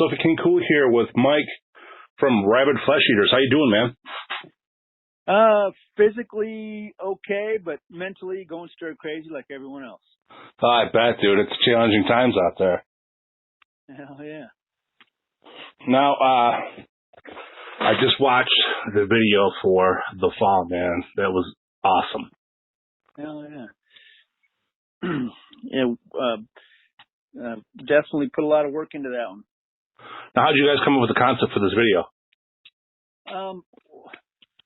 Sophie King Cool here with Mike from Rabid Flesh Eaters. How you doing, man? Physically okay, but mentally going stir crazy like everyone else. I bet, dude. It's challenging times out there. Hell yeah. Now, I just watched the video for The Fall, man. That was awesome. Hell yeah. Definitely put a lot of work into that one. Now, how did you guys come up with the concept for this video?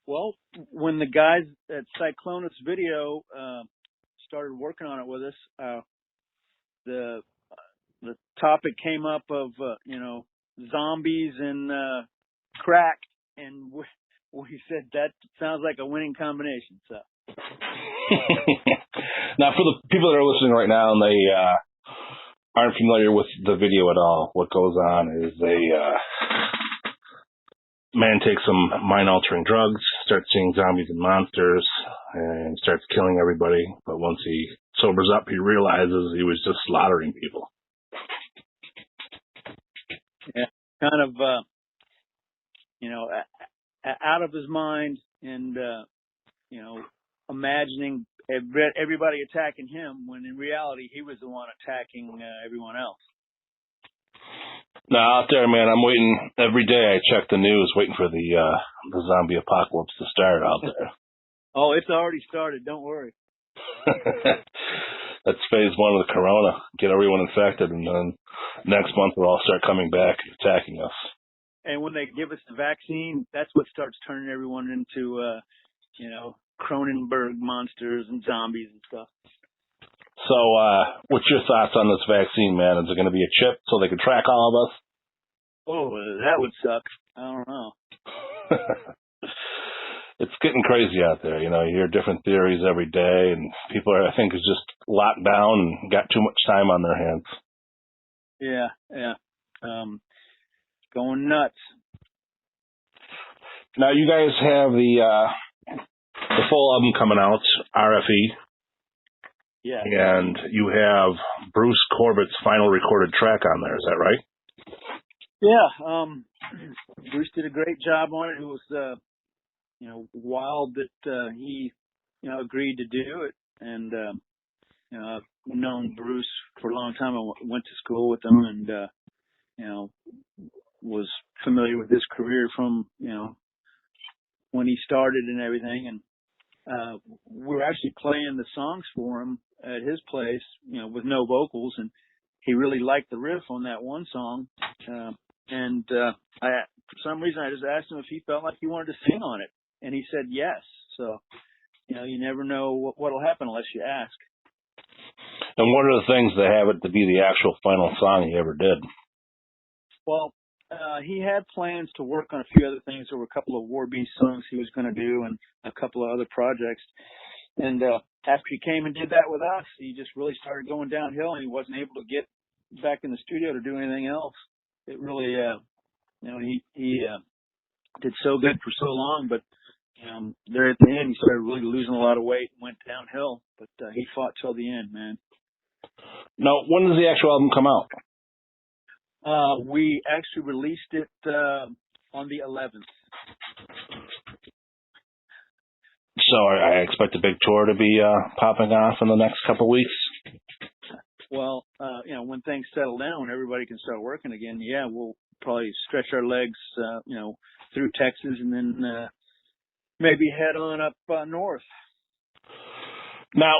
Well, when the guys at Cyclonus Video started working on it with us, the topic came up of zombies and crack, and we said that sounds like a winning combination. So now, for the people that are listening right now and they aren't familiar with the video at all, what goes on is man takes some mind-altering drugs, starts seeing zombies and monsters, and starts killing everybody. But once he sobers up, he realizes he was just slaughtering people. Yeah, kind of, out of his mind and, imagining everybody attacking him when in reality he was the one attacking everyone else. Now, out there, man, I'm waiting every day. I check the news, waiting for the zombie apocalypse to start out there. Oh, it's already started. Don't worry. That's phase one of the corona. Get everyone infected, and then next month they'll all start coming back and attacking us. And when they give us the vaccine, that's what starts turning everyone into, Cronenberg monsters and zombies and stuff. So, what's your thoughts on this vaccine, man? Is it going to be a chip so they can track all of us? Oh, that would suck. I don't know. It's getting crazy out there. You hear different theories every day, and people are, I think, is just locked down and got too much time on their hands. Yeah. Going nuts. Now, you guys have the full album coming out, R.F.E. Yeah. And you have Bruce Corbett's final recorded track on there. Is that right? Yeah. Bruce did a great job on it. It was, wild that he, agreed to do it. And, I've known Bruce for a long time. I went to school with him and, was familiar with his career from, when he started and everything. And we were actually playing the songs for him at his place, with no vocals, and he really liked the riff on that one song. For some reason, I just asked him if he felt like he wanted to sing on it, and he said yes. So, you never know what'll happen unless you ask. And what are the things that have it to be the actual final song he ever did? Well, he had plans to work on a few other things. There were a couple of War Beast songs he was going to do and a couple of other projects. And after he came and did that with us, he just really started going downhill, and he wasn't able to get back in the studio to do anything else. It really, he did so good for so long, but there at the end, he started really losing a lot of weight and went downhill. But he fought till the end, man. Now, when does the actual album come out? We actually released it on the 11th. So I expect a big tour to be popping off in the next couple of weeks. Well, when things settle down, when everybody can start working again, we'll probably stretch our legs, through Texas and then maybe head on up north. Now,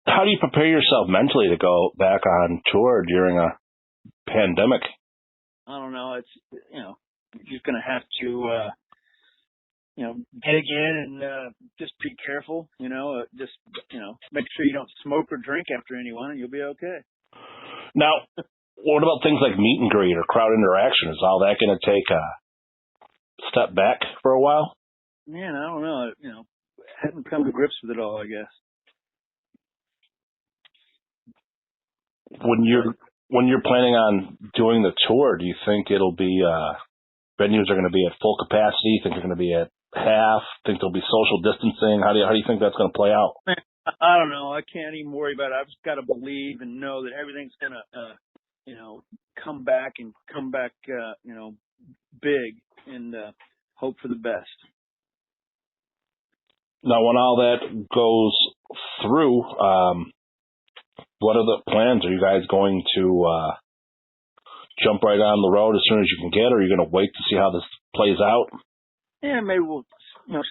how do you prepare yourself mentally to go back on tour during a pandemic? I don't know. It's, you're just going to have to, dig in and just be careful, just, make sure you don't smoke or drink after anyone and you'll be okay. Now, what about things like meet and greet or crowd interaction? Is all that going to take a step back for a while? Man, I don't know. Haven't come to grips with it all, I guess. When you're planning on doing the tour, do you think it'll be venues are going to be at full capacity? Think they're going to be at half? Think there'll be social distancing? How do you think that's going to play out? Man, I don't know. I can't even worry about it. I've just got to believe and know that everything's going to come back big and hope for the best. Now, when all that goes through, what are the plans? Are you guys going to jump right on the road as soon as you can get, or are you going to wait to see how this plays out? Yeah, maybe we'll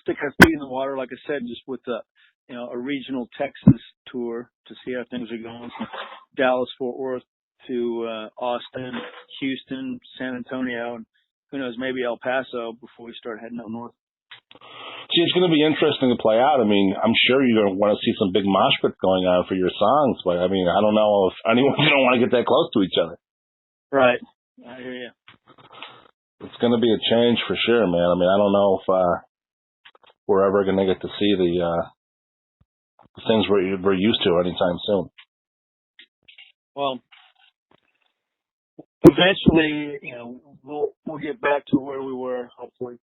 stick our feet in the water, like I said, just with a regional Texas tour to see how things are going. From Dallas, Fort Worth to Austin, Houston, San Antonio, and who knows, maybe El Paso before we start heading up north. See, it's going to be interesting to play out. I mean, I'm sure you're going to want to see some big mosh pit going on for your songs, but I mean, I don't know if anyone's going to want to get that close to each other. Right. I hear you. It's going to be a change for sure, man. I mean, I don't know if we're ever going to get to see the things we're used to anytime soon. Well, eventually, we'll get back to where we were, hopefully.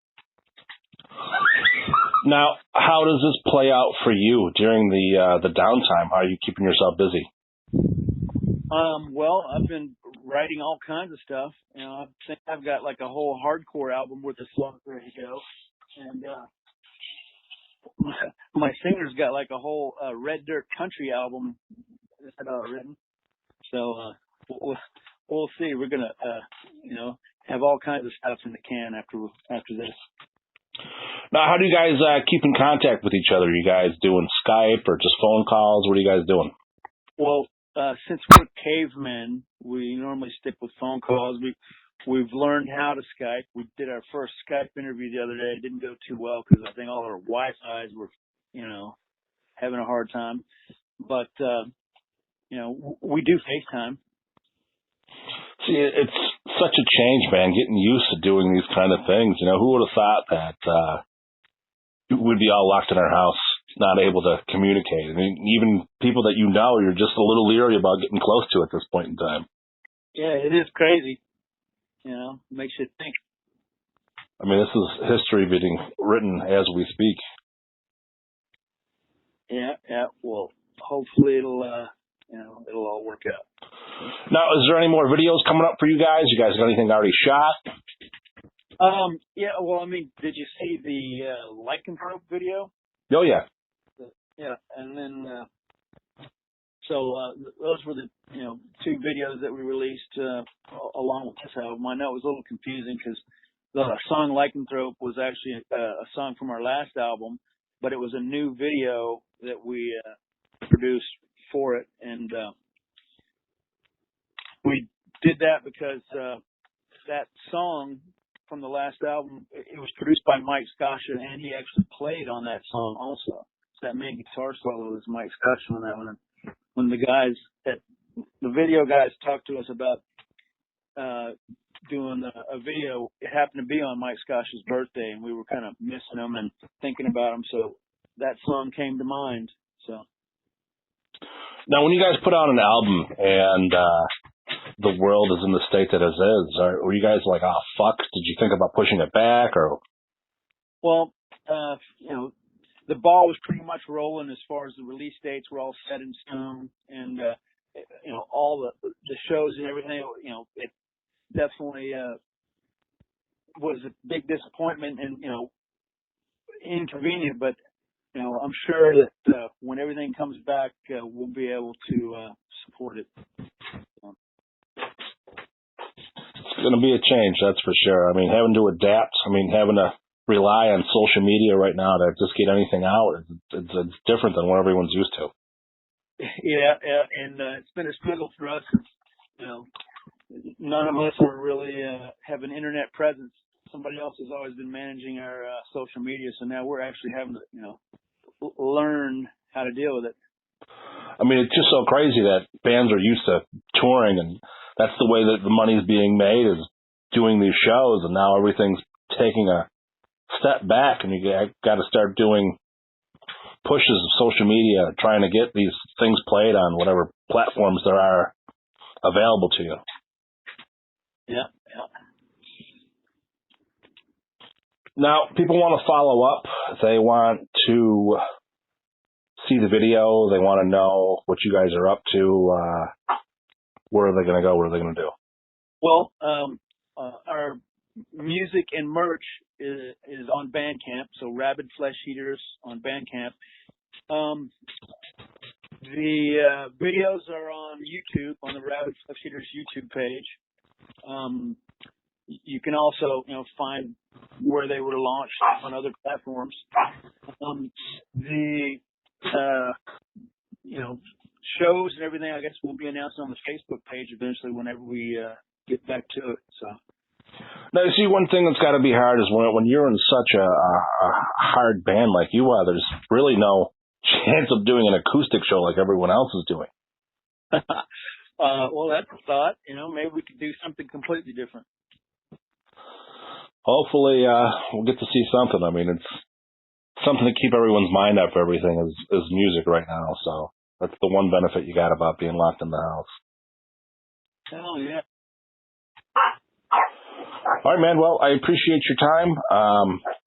Now, how does this play out for you during the downtime? How are you keeping yourself busy? Well, I've been writing all kinds of stuff. I think I've got like a whole hardcore album worth of songs ready to go, and my singer's got like a whole Red Dirt country album written. So we'll see. We're gonna have all kinds of stuff in the can after this. Now, how do you guys keep in contact with each other? Are you guys doing Skype or just phone calls? What are you guys doing? Well, since we're cavemen, we normally stick with phone calls. We've learned how to Skype. We did our first Skype interview the other day. It didn't go too well because I think all our Wi-Fi's were, having a hard time. But, we do FaceTime. See, it's such a change, man, getting used to doing these kind of things. Who would have thought that we'd be all locked in our house, not able to communicate? I mean, even people that you're just a little leery about getting close to at this point in time. Yeah, it is crazy. Makes you think. I mean, this is history being written as we speak. Yeah. Well, hopefully it'll all work out. Now, is there any more videos coming up for you guys? You guys got anything already shot? Yeah. Well, I mean, did you see the lycanthrope video? Oh, yeah. Yeah, and then those were the two videos that we released along with this album. I know it was a little confusing because the song Lycanthrope was actually a song from our last album, but it was a new video that we produced for it, and we did that because that song from the last album, it was produced by Mike Scotcha, and he actually played on that song also. So that main guitar solo was Mike Scotcha on that one. And when the video guys talked to us about doing a video, it happened to be on Mike Scotcha's birthday, and we were kind of missing him and thinking about him, so that song came to mind. So now, when you guys put out an album and the world is in the state that it is, were you guys like, oh, fuck, did you think about pushing it back? Or? Well, the ball was pretty much rolling as far as the release dates were all set in stone, and all the shows and everything. It definitely was a big disappointment and inconvenient. But I'm sure that when everything comes back, we'll be able to support it. It's going to be a change, that's for sure. I mean, having to adapt. I mean, having to rely on social media right now to just get anything out. It's different than what everyone's used to. Yeah, and it's been a struggle for us. None of us are really have an internet presence. Somebody else has always been managing our social media, so now we're actually having to, learn how to deal with it. I mean, it's just so crazy that bands are used to touring, and that's the way that the money's being made, is doing these shows, and now everything's taking a step back, and you got to start doing pushes of social media, trying to get these things played on whatever platforms there are available to you. Yeah. Now, people want to follow up. They want to see the video. They want to know what you guys are up to. where are they going to go? What are they going to do? Well, our music and merch is on Bandcamp, so Rabid Flesh Eaters on Bandcamp. The videos are on YouTube, on the Rabid Flesh Eaters YouTube page. You can also, find where they were launched on other platforms. The shows and everything, I guess, will be announced on the Facebook page eventually whenever we get back to it. So. Now, you see, one thing that's got to be hard is when you're in such a hard band like you are, there's really no chance of doing an acoustic show like everyone else is doing. Well, that's a thought. Maybe we could do something completely different. Hopefully, we'll get to see something. I mean, it's something to keep everyone's mind up for everything is music right now. So that's the one benefit you got about being locked in the house. Oh, yeah. All right, man. Well, I appreciate your time.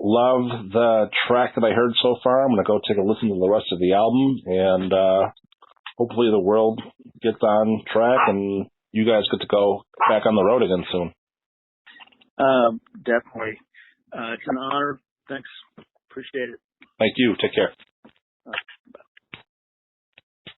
Love the track that I heard so far. I'm going to go take a listen to the rest of the album, and hopefully the world gets on track and you guys get to go back on the road again soon. Definitely. It's an honor. Thanks. Appreciate it. Thank you. Take care.